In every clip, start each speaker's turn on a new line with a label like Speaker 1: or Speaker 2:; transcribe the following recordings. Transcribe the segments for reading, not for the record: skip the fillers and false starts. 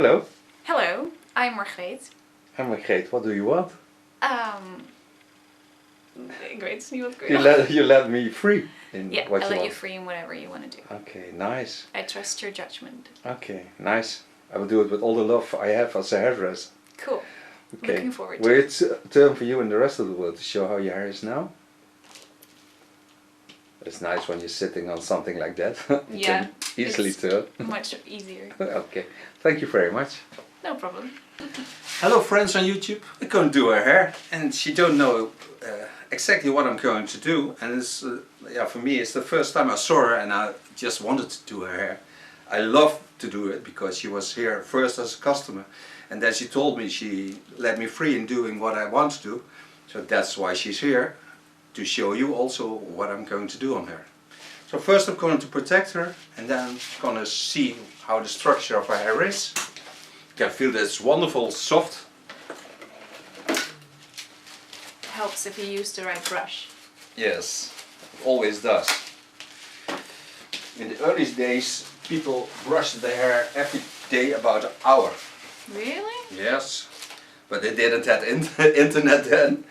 Speaker 1: Hello.
Speaker 2: Hello, I'm Margreeth.
Speaker 1: I'm Margreeth. What do you want?
Speaker 2: Ik weet dus niet wat ik wil.
Speaker 1: You let me free in
Speaker 2: Yeah,
Speaker 1: what
Speaker 2: I'll
Speaker 1: you
Speaker 2: let
Speaker 1: want.
Speaker 2: you free in whatever you want to do.
Speaker 1: Okay, nice.
Speaker 2: I trust your judgment.
Speaker 1: Okay, nice. I will do it with all the love I have as a hairdresser.
Speaker 2: Cool.
Speaker 1: Okay.
Speaker 2: Looking forward to
Speaker 1: Well,
Speaker 2: it.
Speaker 1: it's a turn for you and the rest of the world to show how your hair is now. It's nice when you're sitting on something like that. You
Speaker 2: Yeah,
Speaker 1: can easily turn.
Speaker 2: Much easier.
Speaker 1: Okay, thank you very much.
Speaker 2: No problem.
Speaker 1: Hello friends on YouTube. I'm going to do her hair and she don't know exactly what I'm going to do, and it's, yeah, for me it's the first time I saw her and I just wanted to do her hair. I love to do it because she was here first as a customer and then she told me she let me free in doing what I want to do, so that's why she's here, to show you also what I'm going to do on her. So first I'm going to protect her and then I'm going to see how the structure of her hair is. You can feel this wonderful soft.
Speaker 2: Helps if you use the right brush.
Speaker 1: Yes, it always does. In the earliest days people brushed their hair every day about an hour.
Speaker 2: Really?
Speaker 1: Yes, but they didn't have internet then,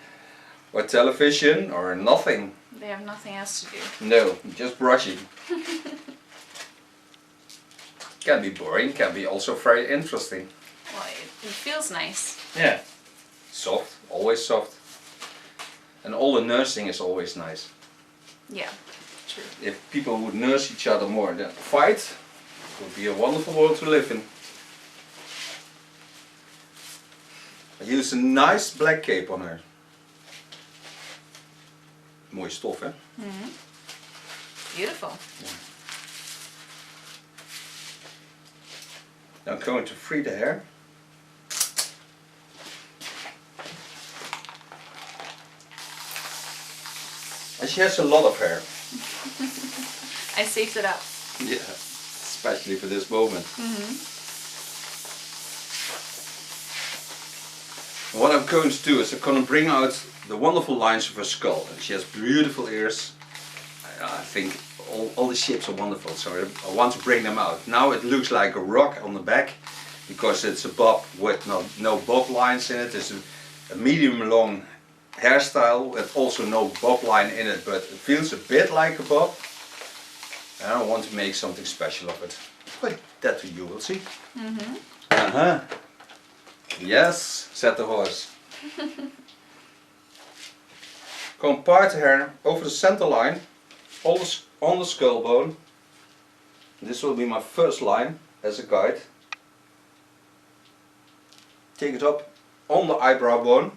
Speaker 1: or television, or nothing.
Speaker 2: They have nothing else to do.
Speaker 1: No, just brushing. Can be boring, can be also very interesting.
Speaker 2: Well, it feels nice.
Speaker 1: Yeah, soft, always soft. And all the nursing is always nice.
Speaker 2: Yeah, true.
Speaker 1: If people would nurse each other more than fight, it would be a wonderful world to live in. I use a nice black cape on her. Mooie stof, hè?
Speaker 2: Mm-hmm. Beautiful.
Speaker 1: Yeah. Now I'm going to free the hair. And she has a lot of hair.
Speaker 2: I saved it up.
Speaker 1: Yeah, especially for this moment.
Speaker 2: Mm-hmm.
Speaker 1: What I'm going to do is I'm going to bring out the wonderful lines of her skull. And she has beautiful ears. I think all the shapes are wonderful, so I want to bring them out. Now it looks like a rock on the back because it's a bob with no bob lines in it. It's a medium long hairstyle with also no bob line in it, but it feels a bit like a bob. And I want to make something special of it. But that you will see.
Speaker 2: Mm-hmm.
Speaker 1: Uh-huh. Yes, said the horse. Go and part the hair over the center line, on the skull bone. This will be my first line as a guide. Take it up on the eyebrow bone.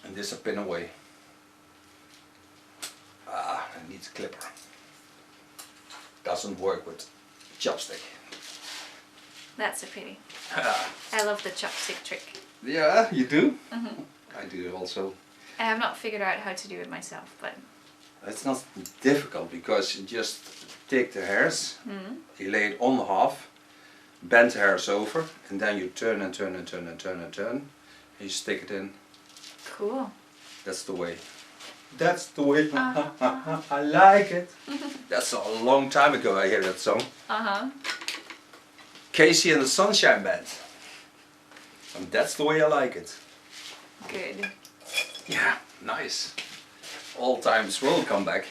Speaker 1: And this I pin away. Ah, I need a clipper. Doesn't work with chopstick.
Speaker 2: That's a pity. I love the chopstick trick.
Speaker 1: Yeah, you do?
Speaker 2: Mm-hmm.
Speaker 1: I do also.
Speaker 2: I have not figured out how to do it myself, but...
Speaker 1: It's not difficult because you just take the hairs, you lay it on the half, bend the hairs over, and then you turn and turn and turn and turn and turn, and you stick it in.
Speaker 2: Cool.
Speaker 1: That's the way. That's the way. I like it. That's a long time ago I hear that song.
Speaker 2: Uh-huh.
Speaker 1: Casey and the Sunshine Band. And that's the way I like it.
Speaker 2: Good.
Speaker 1: Yeah, nice. All times will come back.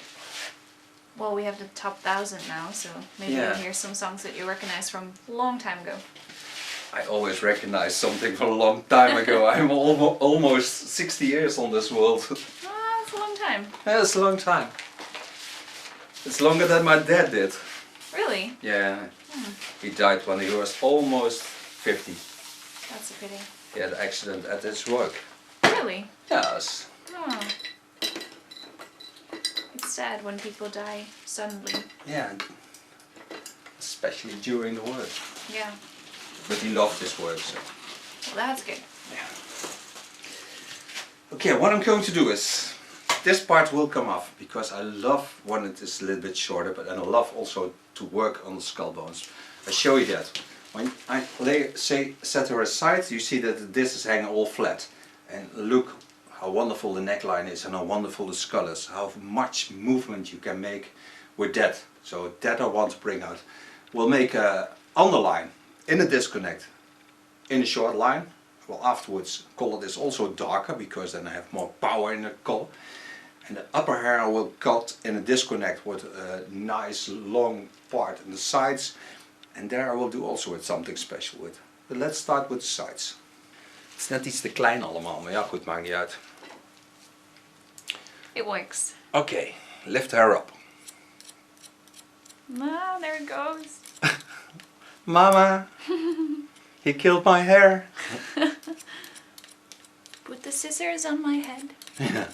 Speaker 2: Well, we have the top 1000 now, so maybe
Speaker 1: Yeah.
Speaker 2: you'll hear some songs that you recognize from a long time ago.
Speaker 1: I always recognize something from a long time ago. I'm almost 60 years on this world.
Speaker 2: Oh, that's a long time.
Speaker 1: That's a long time. It's longer than my dad did.
Speaker 2: Really?
Speaker 1: Yeah, he died when he was almost 50.
Speaker 2: That's a pity.
Speaker 1: He had an accident at his work.
Speaker 2: Really?
Speaker 1: Yes.
Speaker 2: Oh. It's sad when people die suddenly.
Speaker 1: Yeah, especially during the work.
Speaker 2: Yeah.
Speaker 1: But he loved his work, so.
Speaker 2: Well, that's good.
Speaker 1: Yeah. Okay, what I'm going to do is, this part will come off because I love when it is a little bit shorter, but I love also to work on the skull bones. I'll show you that. When I set her aside, you see that this is hanging all flat. And look how wonderful the neckline is and how wonderful the skull is, how much movement you can make with that. So that I want to bring out. we'll make a underline in a disconnect in a short line. Well, afterwards color this also darker because then I have more power in the color. And the upper hair I will cut in a disconnect with a nice long part in the sides. And there I will do also with something special with. But let's start with the sides. Het is net iets te klein allemaal, maar ja goed, maakt niet uit.
Speaker 2: It works.
Speaker 1: Okay, lift her up.
Speaker 2: Ah, there it goes.
Speaker 1: Mama, he killed my hair.
Speaker 2: Put the scissors on my head.
Speaker 1: Yeah.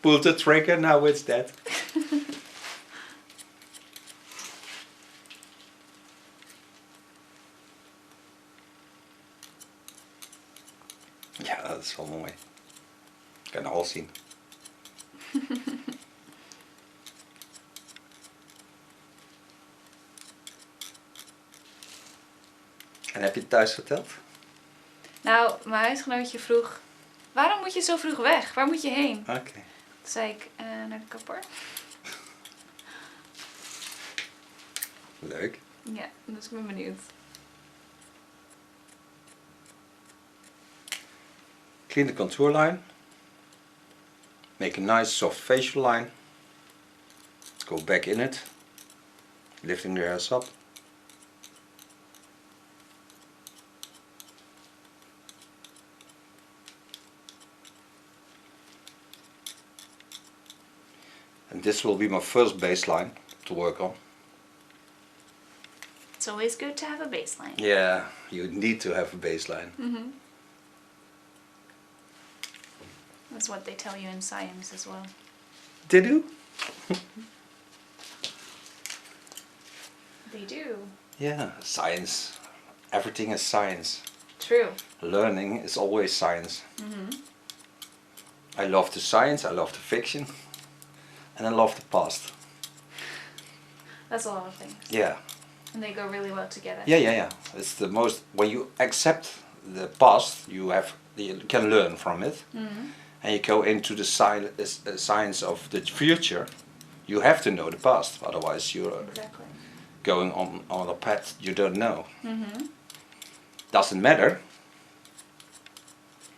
Speaker 1: Pull the trigger, now it's dead. Ja, dat is wel mooi. Kan je alles zien. En heb je het thuis verteld?
Speaker 2: Nou, mijn huisgenootje vroeg, waarom moet je zo vroeg weg? Waar moet je heen?
Speaker 1: Oké.
Speaker 2: Toen zei ik, naar de kapper.
Speaker 1: Leuk.
Speaker 2: Ja, dus ik ben benieuwd.
Speaker 1: Clean the contour line. Make a nice soft facial line. Go back in it. Lifting the hairs up. And this will be my first baseline to work on.
Speaker 2: It's always good to have a baseline.
Speaker 1: Yeah, you need to have a baseline.
Speaker 2: Mm-hmm. That's what they tell you in science as well.
Speaker 1: Did you?
Speaker 2: They do.
Speaker 1: Yeah, science. Everything is science.
Speaker 2: True.
Speaker 1: Learning is always science.
Speaker 2: Mm-hmm.
Speaker 1: I love the science, I love the fiction, and I love the past.
Speaker 2: That's a lot of things.
Speaker 1: Yeah.
Speaker 2: And they go really well together.
Speaker 1: Yeah. It's the most, when you accept the past, you can learn from it.
Speaker 2: Mm-hmm.
Speaker 1: And you go into the science of the future, you have to know the past, otherwise you're
Speaker 2: Exactly.
Speaker 1: going on a path you don't know.
Speaker 2: Mm-hmm.
Speaker 1: Doesn't matter.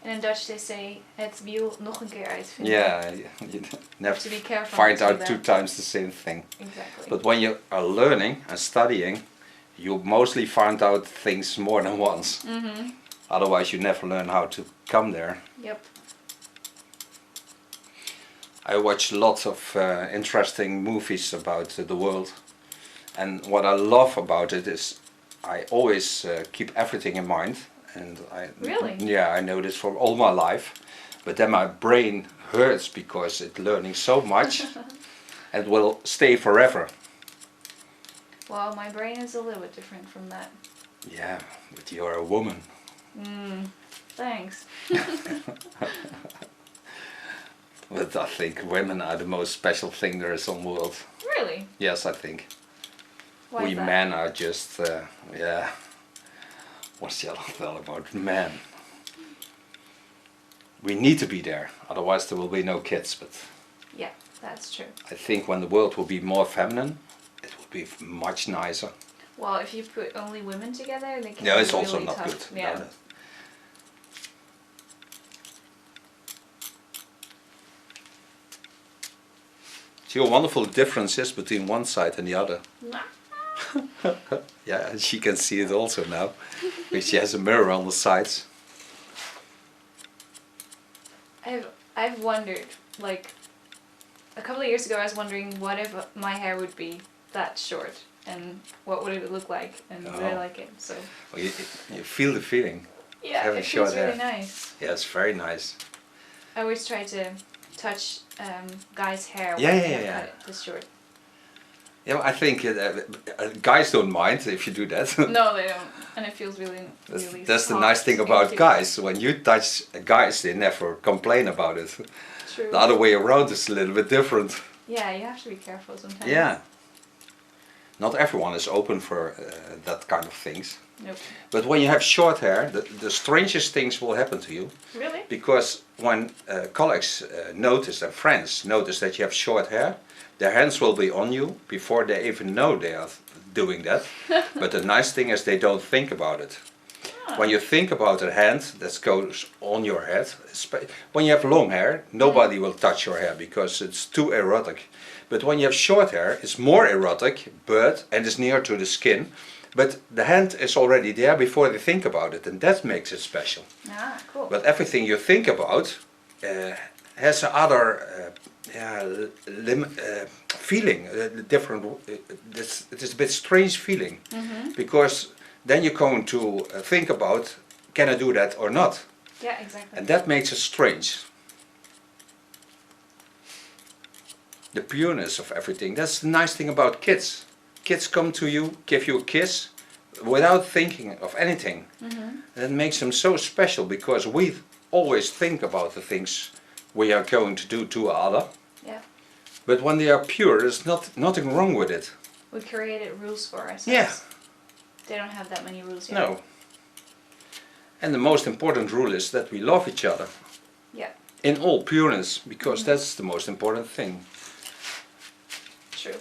Speaker 2: And in Dutch they say, het wiel nog een keer uitvinden.
Speaker 1: Yeah, you never
Speaker 2: To be careful
Speaker 1: find
Speaker 2: not to
Speaker 1: out
Speaker 2: do
Speaker 1: 2
Speaker 2: that.
Speaker 1: times the same thing.
Speaker 2: Exactly.
Speaker 1: But when you are learning and studying, you mostly find out things more than once.
Speaker 2: Mm-hmm.
Speaker 1: Otherwise you never learn how to come there.
Speaker 2: Yep.
Speaker 1: I watch lots of interesting movies about the world, and what I love about it is I always keep everything in mind, and
Speaker 2: Really?
Speaker 1: I know this for all my life, but then my brain hurts because it's learning so much and will stay forever.
Speaker 2: Well, my brain is a little bit different from that.
Speaker 1: Yeah, but you're a woman.
Speaker 2: Thanks.
Speaker 1: But I think women are the most special thing there is on the world.
Speaker 2: Really?
Speaker 1: Yes, I think.
Speaker 2: Why
Speaker 1: We
Speaker 2: is that?
Speaker 1: men are just, what's the other thing about men? We need to be there, otherwise there will be no kids. But
Speaker 2: Yeah, that's true.
Speaker 1: I think when the world will be more feminine, it will be much nicer.
Speaker 2: Well, if you put only women together, they can
Speaker 1: Yeah,
Speaker 2: be
Speaker 1: it's also
Speaker 2: really
Speaker 1: not
Speaker 2: tough.
Speaker 1: good.
Speaker 2: Yeah.
Speaker 1: No. See how wonderful the difference is between one side and the other. Yeah, she can see it also now, because she has a mirror on the sides.
Speaker 2: I've wondered, like, a couple of years ago I was wondering what if my hair would be that short and what would it look like, and would I
Speaker 1: Oh.
Speaker 2: like it? So
Speaker 1: Well, you feel the feeling.
Speaker 2: yeah,
Speaker 1: Having
Speaker 2: it feels
Speaker 1: short
Speaker 2: really
Speaker 1: hair.
Speaker 2: nice.
Speaker 1: Yeah, it's very nice.
Speaker 2: I always try to touch guys' hair
Speaker 1: Yeah,
Speaker 2: when
Speaker 1: yeah,
Speaker 2: they
Speaker 1: yeah.
Speaker 2: cut it this short.
Speaker 1: Yeah, I think guys don't mind if you do that.
Speaker 2: No, they don't, and it feels really, really.
Speaker 1: That's the
Speaker 2: soft
Speaker 1: nice thing
Speaker 2: and
Speaker 1: about
Speaker 2: cute.
Speaker 1: guys. When you touch guys, they never complain about it.
Speaker 2: True.
Speaker 1: The other way around is a little bit different.
Speaker 2: Yeah, you have to be careful sometimes.
Speaker 1: Yeah. Not everyone is open for that kind of things.
Speaker 2: Nope.
Speaker 1: But when you have short hair, the strangest things will happen to you.
Speaker 2: Really?
Speaker 1: Because when colleagues notice and friends notice that you have short hair, their hands will be on you before they even know doing that. But the nice thing is they don't think about it. When you think about a hand that goes on your head, when you have long hair, nobody will touch your hair because it's too erotic. But when you have short hair, it's more erotic, and it's near to the skin. But the hand is already there before they think about it, and that makes it special.
Speaker 2: Ah, cool.
Speaker 1: But everything you think about has another feeling, different. It is a bit strange feeling, because then you're going to think about, can I do that or not?
Speaker 2: Yeah, exactly.
Speaker 1: And that makes it strange. The pureness of everything. That's the nice thing about kids. Kids come to you, give you a kiss, without thinking of anything. That makes them so special, because we always think about the things we are going to do to other.
Speaker 2: Yeah.
Speaker 1: But when they are pure, there's nothing wrong with it.
Speaker 2: We created rules for ourselves.
Speaker 1: Yeah.
Speaker 2: They don't have that many rules yet.
Speaker 1: No. And the most important rule is that we love each other.
Speaker 2: Yeah.
Speaker 1: In all pureness, because that's the most important thing.
Speaker 2: True.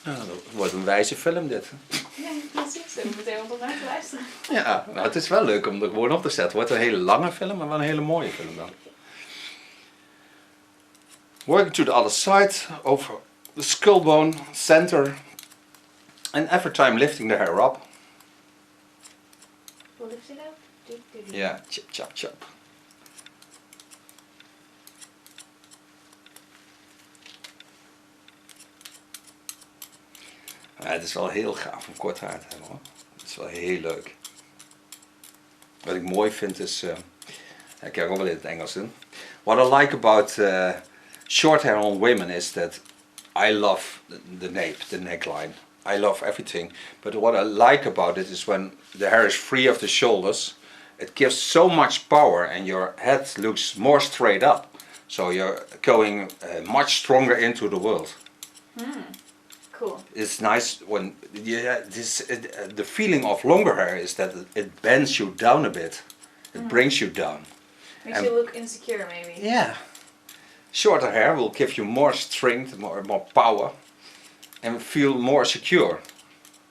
Speaker 1: Nou, dat wordt een wijze film dit.
Speaker 2: Ja, precies. We moeten heel veel naar te luisteren.
Speaker 1: Ja, nou, het is wel leuk om er gewoon op te zetten. Het wordt een hele lange film, maar wel een hele mooie film dan. Working to the other side, over the skull bone, center. And every time lifting the hair up.
Speaker 2: We'll lift it up.
Speaker 1: Yeah, chop, chop, chop. Ja, het is wel heel gaaf om kort haar te hebben hoor. Het is wel heel leuk. Wat ik mooi vind is, ik kijk ook wel in het Engels in. What I like about short hair on women is that I love the nape, the neckline. I love everything. But what I like about it is when the hair is free of the shoulders, it gives so much power and your head looks more straight up. So you're going much stronger into the world.
Speaker 2: Cool.
Speaker 1: It's nice when the feeling of longer hair is that it bends you down a bit. It brings you down.
Speaker 2: Makes you look insecure maybe.
Speaker 1: Yeah. Shorter hair will give you more strength, more power, and feel more secure.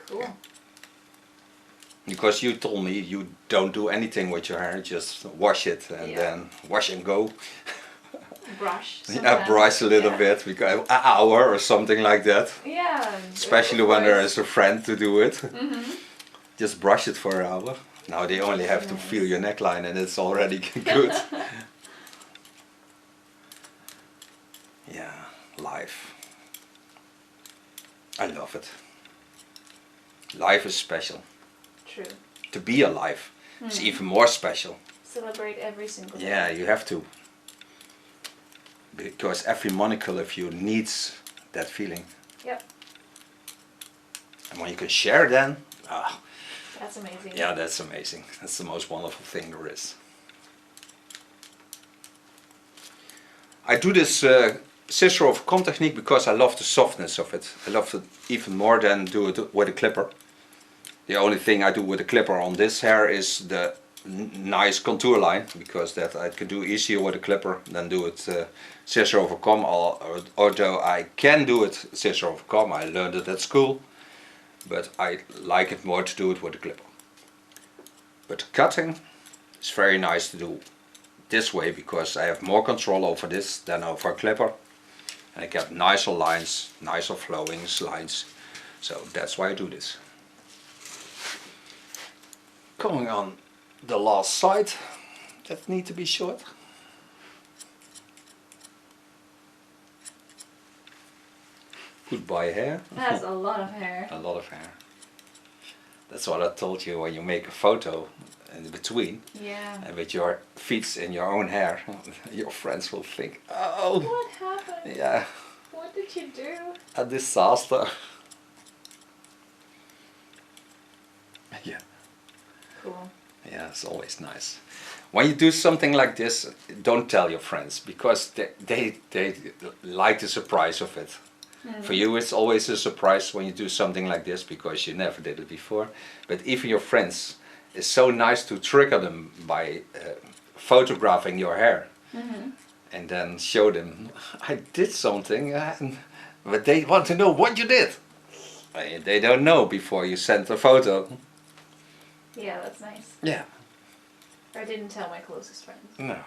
Speaker 2: Cool.
Speaker 1: Because you told me you don't do anything with your hair, just wash it and then wash and go.
Speaker 2: Brush.
Speaker 1: Yeah, brush a little bit, because an hour or something like that.
Speaker 2: Yeah.
Speaker 1: Especially when there is a friend to do it. Just brush it for an hour. Now they only have to feel your neckline and it's already good. Yeah, life. I love it. Life is special.
Speaker 2: True.
Speaker 1: To be alive is even more special.
Speaker 2: Celebrate every single day.
Speaker 1: Yeah, you have to. Because every molecule of you needs that feeling.
Speaker 2: Yep.
Speaker 1: And when you can share then,
Speaker 2: that's amazing.
Speaker 1: yeah, that's amazing. That's the most wonderful thing there is. I do this scissor over comb technique because I love the softness of it. I love it even more than do it with a clipper. The only thing I do with a clipper on this hair is the nice contour line, because that I can do easier with a clipper than do it scissor over comb. Although I can do it scissor over comb, I learned it at school, but I like it more to do it with a clipper. But cutting is very nice to do this way, because I have more control over this than over a clipper, and I get nicer lines, nicer flowing lines, so that's why I do this. Coming on the last side, that need to be short. Goodbye hair.
Speaker 2: That's a lot of hair.
Speaker 1: A lot of hair. That's what I told you when you make a photo in between.
Speaker 2: Yeah.
Speaker 1: And with your feet in your own hair, your friends will think, oh.
Speaker 2: What happened?
Speaker 1: Yeah.
Speaker 2: What did you do?
Speaker 1: A disaster. Yeah.
Speaker 2: Cool.
Speaker 1: Yeah, it's always nice. When you do something like this, don't tell your friends, because they like the surprise of it. For you it's always a surprise when you do something like this, because you never did it before. But even your friends, it's so nice to trigger them by photographing your hair. And then show them, I did something, but they want to know what you did. They don't know before you send the photo.
Speaker 2: Yeah, that's nice.
Speaker 1: Yeah.
Speaker 2: I didn't tell my closest friends.
Speaker 1: No.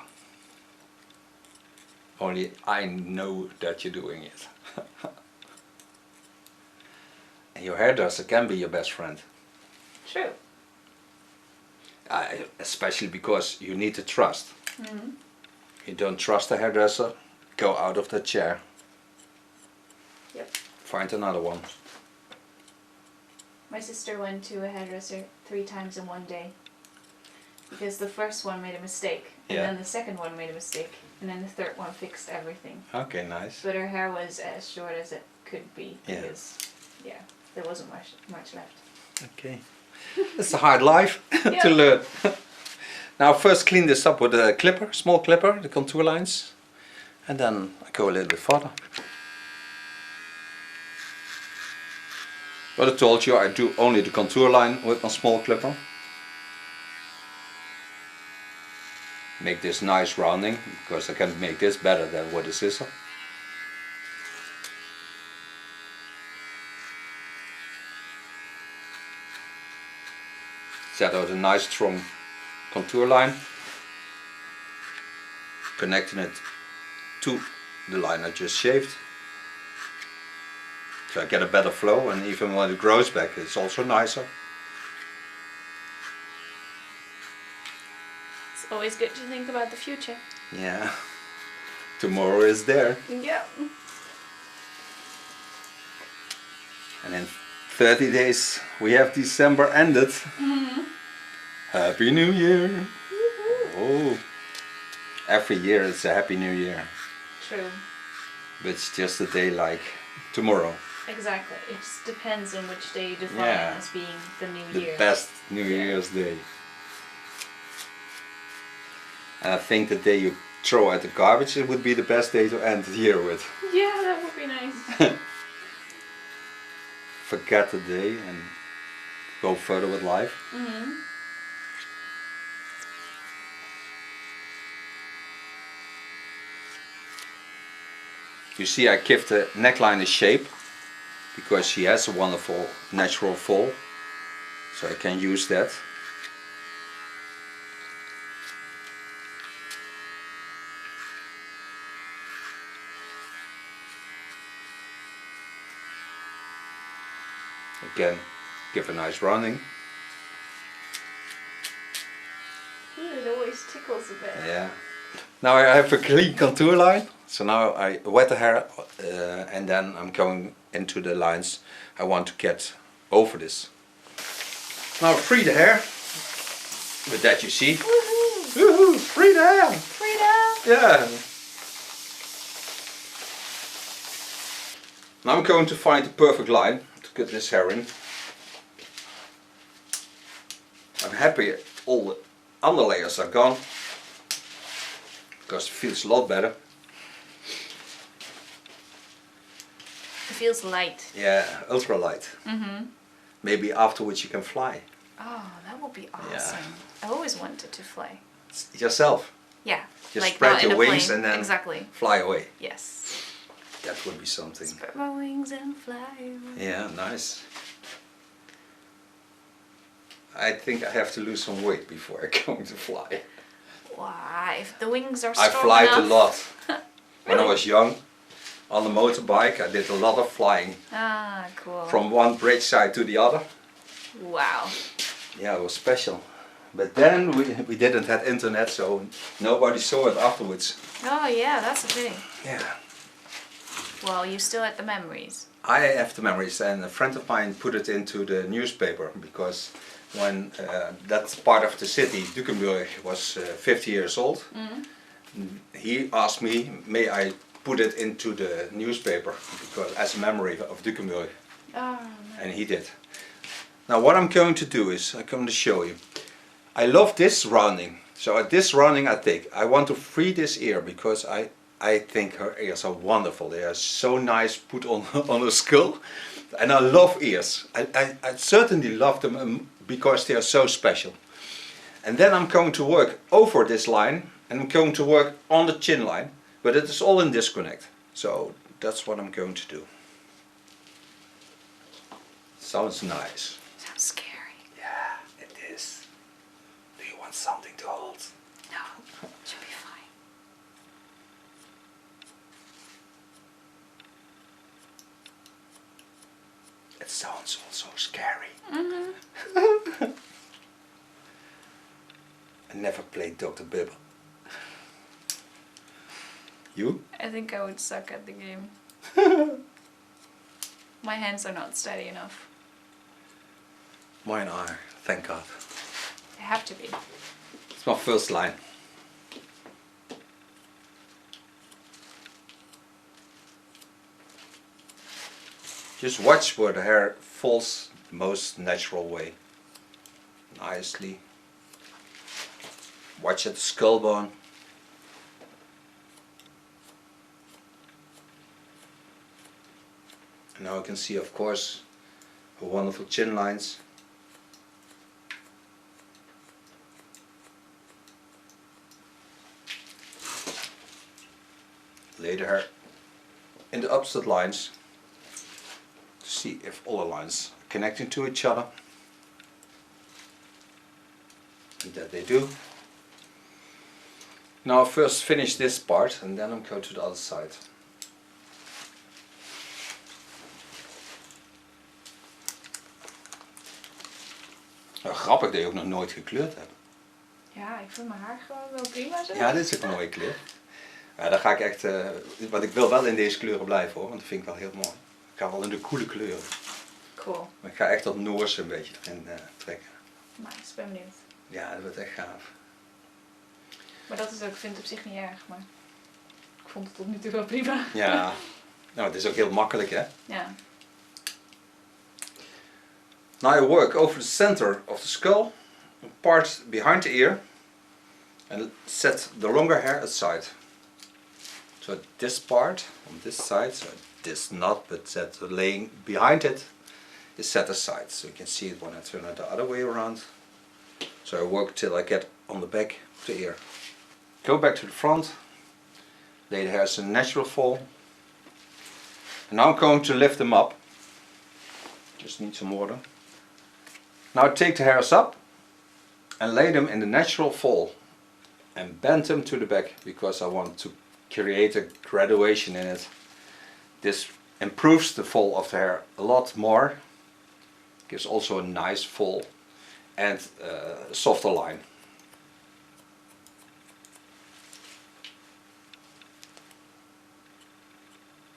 Speaker 1: Only I know that you're doing it. And your hairdresser can be your best friend.
Speaker 2: True.
Speaker 1: Especially because you need to trust.
Speaker 2: Mm-hmm.
Speaker 1: You don't trust the hairdresser, go out of the chair.
Speaker 2: Yep.
Speaker 1: Find another one.
Speaker 2: My sister went to a hairdresser 3 times in one day. Because the first one made a mistake, and
Speaker 1: Yeah.
Speaker 2: then the second one made a mistake, and then the third one fixed everything.
Speaker 1: Okay, nice.
Speaker 2: But her hair was as short as it could be,
Speaker 1: Yeah.
Speaker 2: because, yeah, there wasn't much left.
Speaker 1: Okay. It's a hard life
Speaker 2: Yeah.
Speaker 1: to learn. Now first clean this up with a clipper, small clipper, the contour lines. And then I go a little bit further. But I told you I do only the contour line with my small clipper. Make this nice rounding, because I can make this better than with a scissor. Set out a nice strong contour line, connecting it to the line I just shaved. So I get a better flow, and even when it grows back it's also nicer.
Speaker 2: It's always good to think about the future.
Speaker 1: Yeah, tomorrow is there.
Speaker 2: Yeah.
Speaker 1: And in 30 days we have December ended.
Speaker 2: Mm-hmm.
Speaker 1: Happy New Year!
Speaker 2: Woohoo.
Speaker 1: Oh, every year it's a Happy New Year.
Speaker 2: True.
Speaker 1: But it's just a day like tomorrow.
Speaker 2: Exactly. It just depends on which day you define
Speaker 1: Yeah.
Speaker 2: as being the new
Speaker 1: The
Speaker 2: year.
Speaker 1: best New Year's Day. And I think the day you throw out the garbage, it would be the best day to end the year with.
Speaker 2: Yeah, that would be nice.
Speaker 1: Forget the day and go further with life.
Speaker 2: Mm-hmm.
Speaker 1: You see, I give the neckline a shape because she has a wonderful natural fall, so I can use that. Again, give a nice rounding.
Speaker 2: Ooh, it always tickles a bit.
Speaker 1: Yeah. Now I have a clean contour line, so now I wet the hair and then I'm going into the lines I want to get over this. Now free the hair. With that you see.
Speaker 2: Woohoo!
Speaker 1: Woohoo! Free the hair!
Speaker 2: Freedom!
Speaker 1: Yeah! Now I'm going to find the perfect line to cut this hair in. I'm happy all the under layers are gone, because it feels a lot better.
Speaker 2: It feels light.
Speaker 1: Yeah, ultra light.
Speaker 2: Mm-hmm.
Speaker 1: Maybe afterwards you can fly.
Speaker 2: Oh, that would be awesome. I always wanted to fly.
Speaker 1: Yourself.
Speaker 2: Yeah.
Speaker 1: Just
Speaker 2: like
Speaker 1: spread
Speaker 2: not in
Speaker 1: your
Speaker 2: a
Speaker 1: wings
Speaker 2: plane.
Speaker 1: and then
Speaker 2: exactly.
Speaker 1: fly away.
Speaker 2: Yes.
Speaker 1: That would be something.
Speaker 2: Spread my wings and fly away.
Speaker 1: Yeah, nice. I think I have to lose some weight before I'm going to fly.
Speaker 2: Why? If the wings are
Speaker 1: I
Speaker 2: strong
Speaker 1: fly a
Speaker 2: enough.
Speaker 1: lot. When I was young, on the motorbike, I did a lot of flying.
Speaker 2: Ah, cool.
Speaker 1: From one bridge side to the other.
Speaker 2: Wow.
Speaker 1: Yeah, it was special. But then we didn't have internet, so nobody saw it afterwards.
Speaker 2: Oh yeah, that's a pity.
Speaker 1: Yeah.
Speaker 2: Well, you still had the memories.
Speaker 1: I have the memories, and a friend of mine put it into the newspaper because when that part of the city, Dukenburg, was 50 years old, he asked me, may I put it into the newspaper because as a memory of Dukenburg,
Speaker 2: Oh,
Speaker 1: and he did. Now what I'm going to do is, I'm going to show you. I love this rounding, so at this rounding I want to free this ear because I think her ears are wonderful. They are so nice put on on her skull, and I love ears. I certainly love them because they are so special. And then I'm going to work over this line, and I'm going to work on the chin line, but it is all in disconnect. So that's what I'm going to do. Sounds nice.
Speaker 2: Sounds scary.
Speaker 1: Yeah, it is. Do you want something to hold?
Speaker 2: No, should be fine.
Speaker 1: It sounds also scary.
Speaker 2: Mm-hmm.
Speaker 1: I never played Dr. Bibber. You?
Speaker 2: I think I would suck at the game. My hands are not steady enough.
Speaker 1: Mine are, thank God.
Speaker 2: They have to be.
Speaker 1: It's my first line. Just watch where the hair falls the most natural way. Nicely. Watch at the skull bone. And now you can see, of course, her wonderful chin lines. Lay the hair in the opposite lines to see if all the lines are connecting to each other. And that they do. Now first finish this part and then I'm going to the other side. Nou, grappig dat je ook nog nooit gekleurd hebt.
Speaker 2: Ja, ik vind mijn haar gewoon wel prima zo.
Speaker 1: Ja, dit is ook een mooie kleur. Ja, daar ga ik echt, want ik wil wel in deze kleuren blijven hoor, want dat vind ik wel heel mooi. Ik ga wel in de coole kleuren.
Speaker 2: Cool.
Speaker 1: Maar ik ga echt dat Noorse een beetje erin trekken.
Speaker 2: Nice, ben benieuwd.
Speaker 1: Ja, dat wordt echt gaaf.
Speaker 2: Maar dat is ook, ik vind het op zich niet erg, maar ik vond het tot nu toe wel prima.
Speaker 1: Ja, nou het is ook heel makkelijk hè.
Speaker 2: Ja.
Speaker 1: Now I work over the center of the skull, part behind the ear, and set the longer hair aside. So this part on this side, so this not, but that laying behind it is set aside. So you can see it when I turn it the other way around. So I work till I get on the back of the ear. Go back to the front, lay the hairs in a natural fall. And now I'm going to lift them up. Just need some water. Now take the hairs up and lay them in the natural fall and bend them to the back because I want to create a graduation in it. This improves the fall of the hair a lot more, gives also a nice fall and a softer line.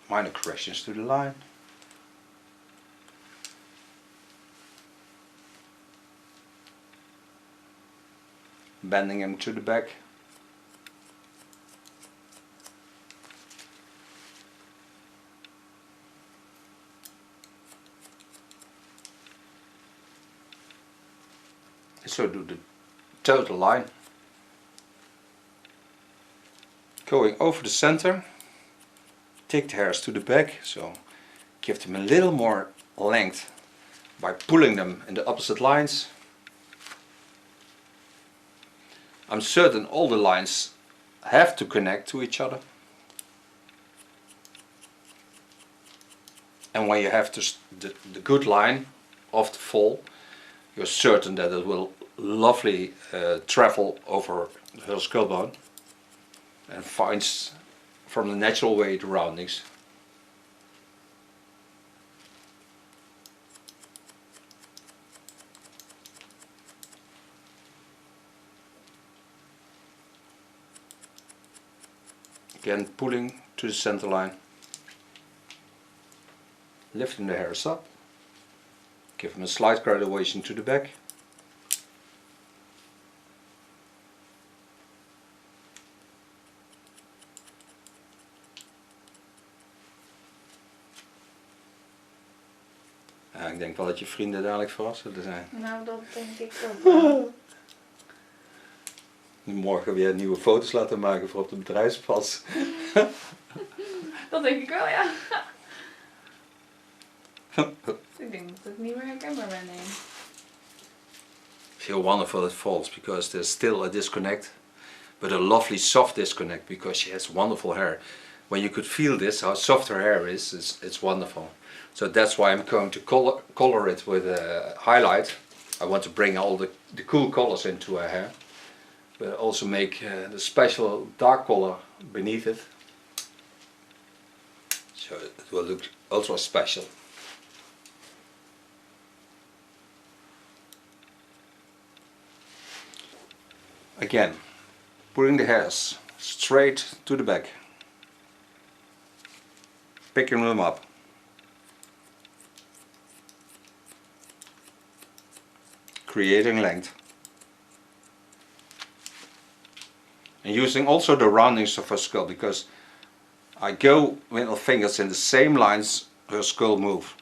Speaker 1: Minor corrections to the line. Bending him to the back. So do the total line. Going over the center, take the hairs to the back, so give them a little more length by pulling them in the opposite lines. I'm certain all the lines have to connect to each other. And when you have the good line of the fall, you're certain that it will lovely travel over her skull bone and finds from the natural way the roundings. Again pulling to the center line, lifting the hairs up, give them a slight graduation to the back. Ja, ik denk wel dat je vrienden dadelijk verrast zullen zijn.
Speaker 2: Nou, dat denk ik ook.
Speaker 1: Morgen weer nieuwe foto's laten maken voor op de bedrijfspas.
Speaker 2: Dat denk ik wel, ja. Ik denk dat ik niet meer herkenbaar ben, nee.
Speaker 1: Feel wonderful it falls because there's still a disconnect, but a lovely soft disconnect because she has wonderful hair. When you could feel this, how soft her hair is, it's wonderful. So that's why I'm going to color it with a highlight. I want to bring all the cool colors into her hair, but also make the special dark color beneath it, so it will look ultra special. Again, putting the hairs straight to the back, picking them up, creating length, and using also the roundings of her skull, because I go with my fingers in the same lines her skull move.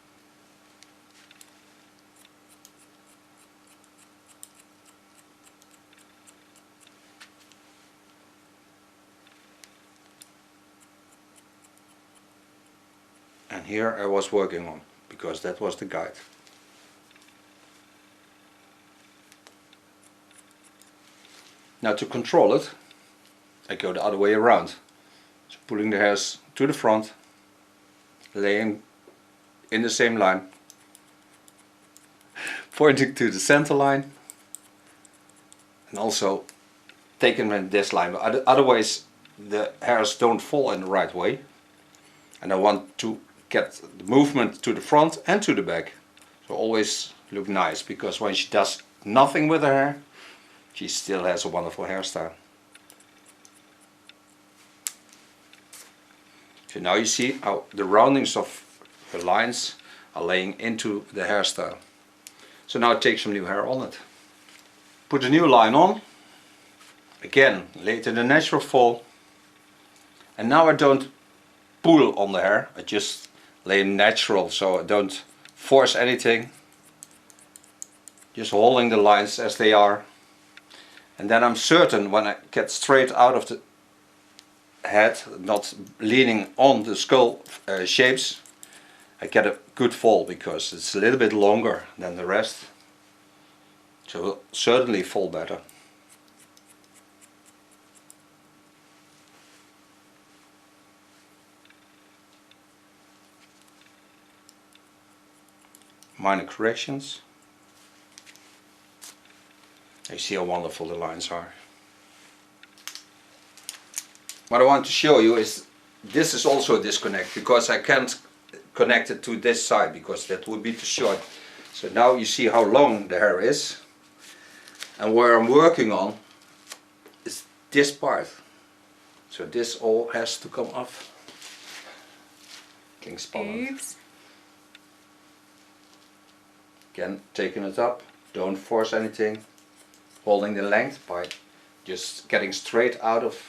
Speaker 1: And here I was working on, because that was the guide. Now to control it, I go the other way around. So pulling the hairs to the front, laying in the same line, pointing to the center line, and also taking them in this line. But otherwise the hairs don't fall in the right way. And I want to get the movement to the front and to the back. So always look nice, because when she does nothing with her hair, she still has a wonderful hairstyle. So now you see how the roundings of her lines are laying into the hairstyle. So now take some new hair on it. Put a new line on. Again, lay it in the natural fall. And now I don't pull on the hair, I just lay natural, so I don't force anything. Just holding the lines as they are. And then I'm certain when I get straight out of the head, not leaning on the skull shapes, I get a good fall, because it's a little bit longer than the rest. So it will certainly fall better. Minor corrections. You see how wonderful the lines are. What I want to show you is, this is also a disconnect, because I can't connect it to this side, because that would be too short. So now you see how long the hair is, and where I'm working on is this part. So this all has to come off. Klinkt spannend.
Speaker 2: Oops.
Speaker 1: Again, taking it up, don't force anything, holding the length by just getting straight out of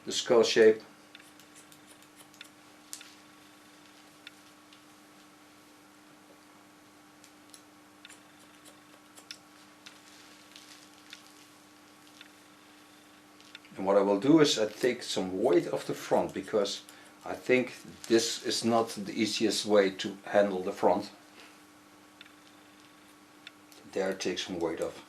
Speaker 1: the skull shape. And what I will do is I take some weight off the front, because I think this is not the easiest way to handle the front. There, take some weight off.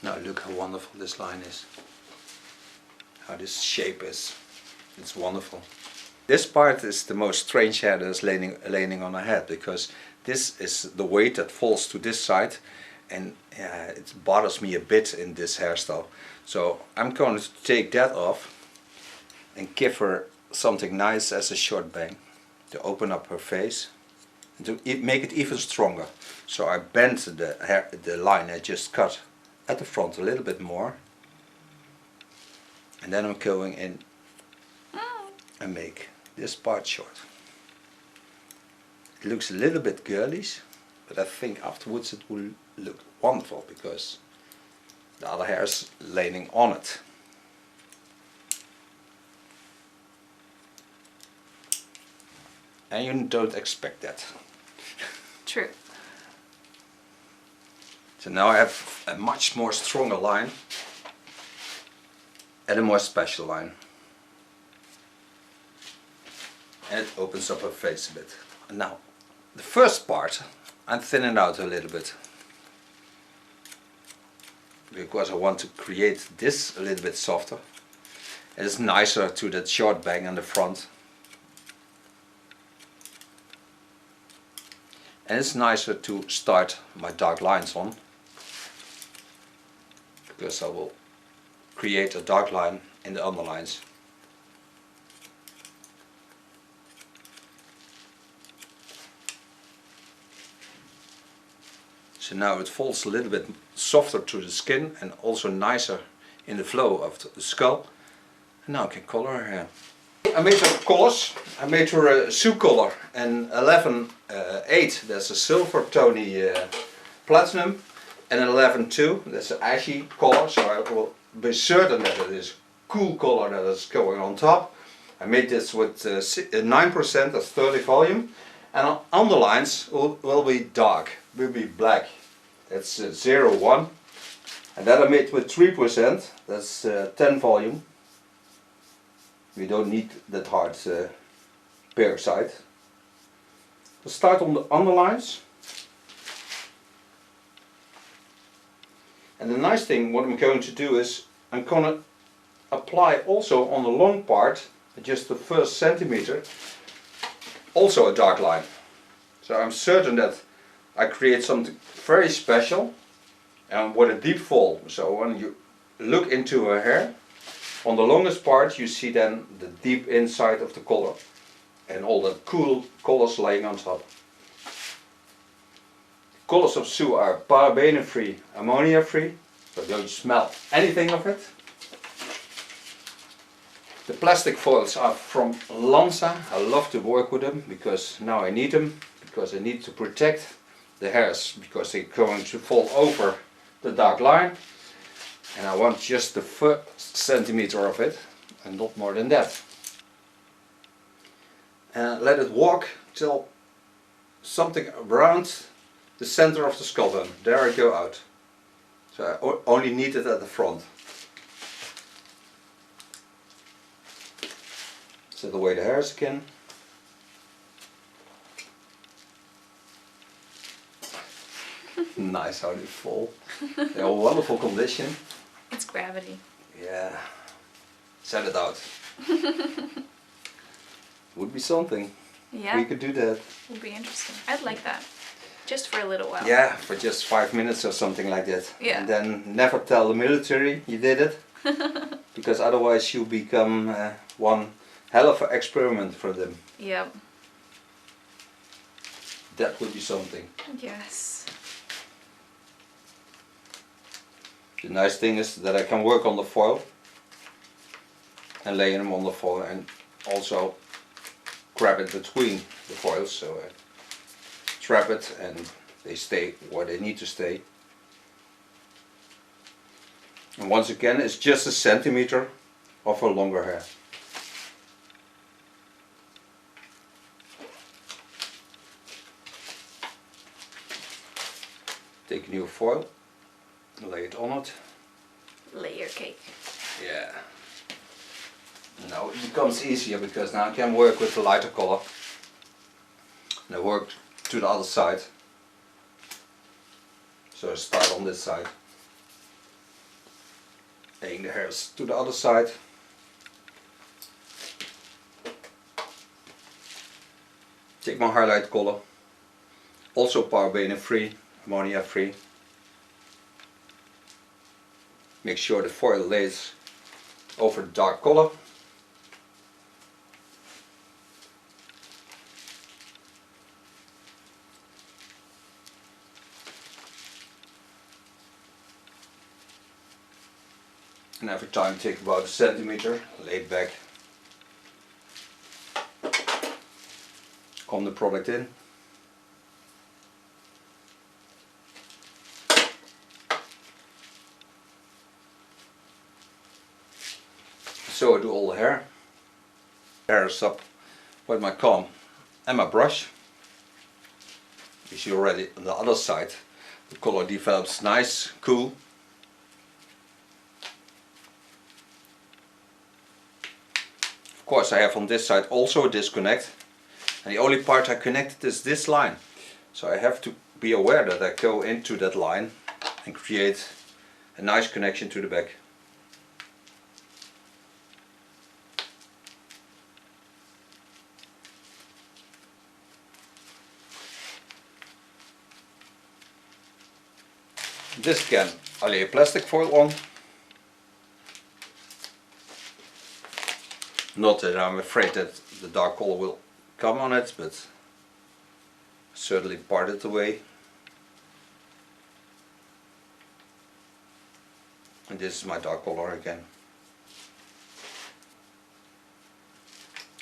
Speaker 1: Now look how wonderful this line is. How this shape is. It's wonderful. This part is the most strange hair that's laying on her head, because this is the weight that falls to this side, and it bothers me a bit in this hairstyle. So I'm going to take that off and give her something nice as a short bang to open up her face and to make it even stronger. So I bent the line I just cut at the front a little bit more, and then I'm going in and make this part short. It looks a little bit girlish, but I think afterwards it will look wonderful, because the other hair is laying on it. And you don't expect that.
Speaker 2: True.
Speaker 1: So now I have a much more stronger line and a more special line. And it opens up her face a bit. And now, the first part I'm thinning out a little bit because I want to create this a little bit softer. It's nicer to that short bang on the front, and it's nicer to start my dark lines on, because I will create a dark line in the underlines. So now it falls a little bit softer to the skin and also nicer in the flow of the skull. And now I can color her hair. I made her colors. I made her a Sioux color and 11.8, that's a silver tony platinum, and 11.2, that's an ashy color, so I will be certain that it is a cool color that is going on top. I made this with 9% of 30 volume, and underlines will be dark, will be black. That's 0.1, and that I made with 3%, that's 10 volume. We don't need that hard peroxide. We'll start on the underlines. And the nice thing, what I'm going to do is, I'm going to apply also on the long part, just the first centimeter, also a dark line. So I'm certain that I create something very special and with a deep fall. So when you look into her hair, on the longest part you see then the deep inside of the color and all the cool colors laying on top. The colors of Sioux are paraben free, ammonia free, so don't smell anything of it. The plastic foils are from Lanza. I love to work with them because now I need them, because I need to protect the hairs, because they're going to fall over the dark line. And I want just the first centimeter of it and not more than that. And let it walk till something around the center of the skull bone. There I go out. So I only need it at the front. Set away the hairs again. Nice how they fall. They're in wonderful condition.
Speaker 2: It's gravity.
Speaker 1: Yeah. Set it out. Would be something.
Speaker 2: Yeah.
Speaker 1: We could do that.
Speaker 2: Would be interesting. I'd like that. Just for a little while.
Speaker 1: Yeah, for just 5 minutes or something like that.
Speaker 2: Yeah.
Speaker 1: And then never tell the military you did it. Because otherwise you become one hell of an experiment for them.
Speaker 2: Yep.
Speaker 1: That would be something.
Speaker 2: Yes.
Speaker 1: The nice thing is that I can work on the foil and lay them on the foil and also grab it between the foils, so I trap it and they stay where they need to stay. And once again, it's just a centimeter of her longer hair. Take a new foil, lay it on it.
Speaker 2: Layer cake.
Speaker 1: Yeah. Now it becomes easier because now I can work with the lighter color. And I work to the other side. So I start on this side. Laying the hairs to the other side. Take my highlight color. Also paraben free, ammonia free. Make sure the foil lays over the dark color. And every time take about a centimeter, lay it back. Comb the product in. So I do all the hair. Hair is up with my comb and my brush. You see already on the other side the color develops nice, cool. Of course I have on this side also a disconnect, and the only part I connected is this line. So I have to be aware that I go into that line and create a nice connection to the back. This again, I lay a plastic foil on. Not that I'm afraid that the dark color will come on it, but certainly part it away. And this is my dark color again.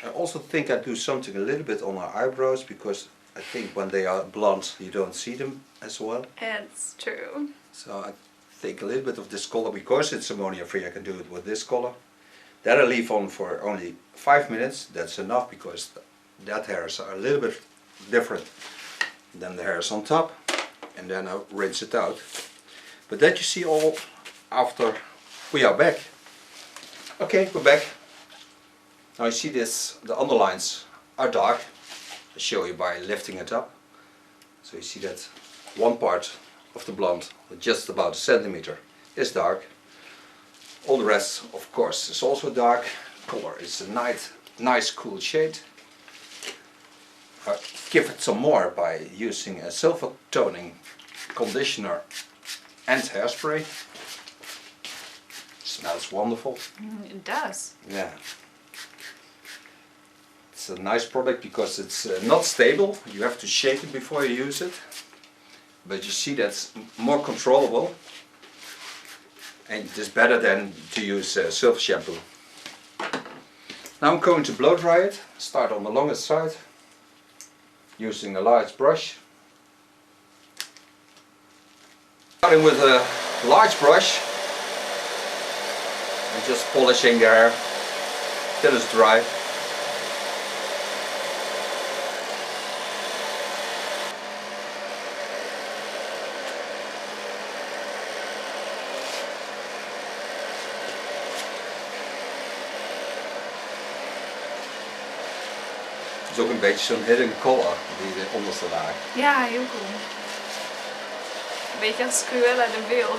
Speaker 1: I also think I do something a little bit on my eyebrows, because I think when they are blonde you don't see them as well.
Speaker 2: It's true.
Speaker 1: So I think a little bit of this color, because it's ammonia free, I can do it with this color. That I leave on for only 5 minutes. That's enough, because that hairs are a little bit different than the hairs on top. And then I rinse it out. But that you see all after we are back. Okay, we're back. Now you see this, the underlines are dark. I show you by lifting it up. So you see that one part of the blonde, just about a centimeter, is dark. All the rest, of course, is also dark. Color is a nice cool shade. I give it some more by using a silver toning conditioner and hairspray. Smells wonderful.
Speaker 2: It does.
Speaker 1: Yeah. It's a nice product because it's not stable. You have to shake it before you use it. But you see that's more controllable. And it is better than to use silver shampoo. Now I'm going to blow dry it. Start on the longest side, using a large brush. Starting with a large brush and just polishing the hair till it's dry. Het is ook een beetje zo'n hidden color, die de onderste laag.
Speaker 2: Ja, heel cool. Een beetje als Cruella de Vil.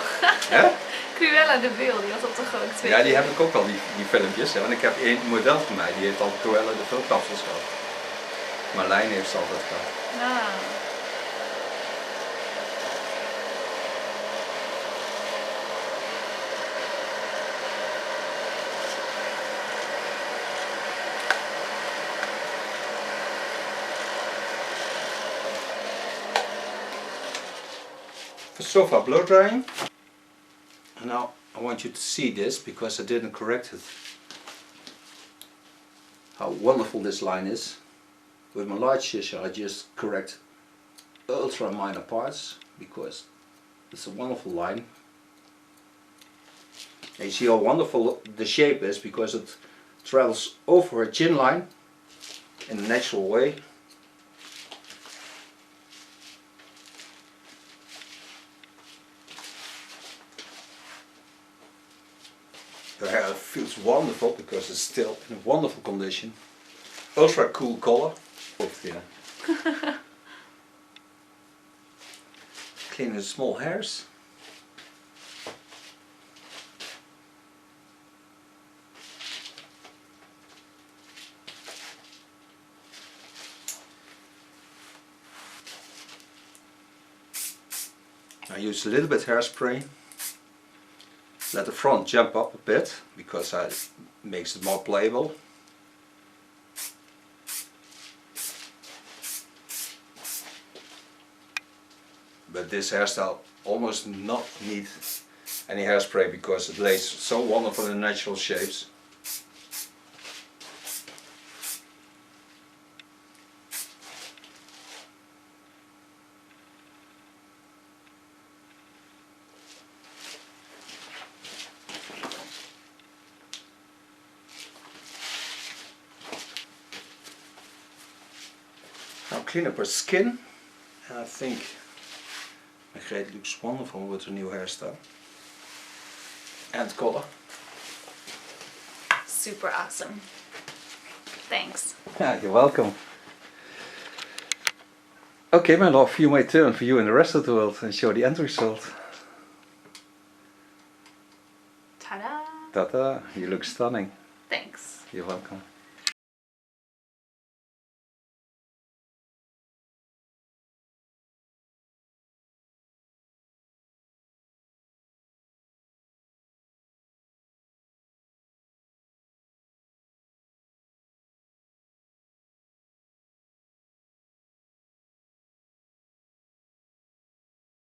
Speaker 1: Ja?
Speaker 2: Cruella de Vil, die had op de groot.
Speaker 1: Ja, die heb ik ook al, die filmpjes. Hè? Want ik heb één model van mij, die heeft al Cruella de Vil kapsels gehad. Marlijn heeft ze altijd gehad.
Speaker 2: Ah.
Speaker 1: So far blow drying. And now I want you to see this, because I didn't correct it. How wonderful this line is. With my large scissor I just correct ultra minor parts, because it's a wonderful line. And you see how wonderful the shape is, because it travels over a chin line in a natural way. Your hair feels wonderful because it's still in a wonderful condition. Ultra cool color. Yeah. Clean the small hairs. I use a little bit hairspray. Let the front jump up a bit, because it makes it more playable. But this hairstyle almost not need any hairspray, because it lays so wonderful in natural shapes. Now clean up her skin, and I think Margreeth looks wonderful with her new hairstyle and color.
Speaker 2: Super awesome. Thanks.
Speaker 1: Yeah, you're welcome. Okay, my love, you may turn for you and the rest of the world and show the end result.
Speaker 2: Ta-da!
Speaker 1: Ta-da, you look stunning.
Speaker 2: Thanks.
Speaker 1: You're welcome.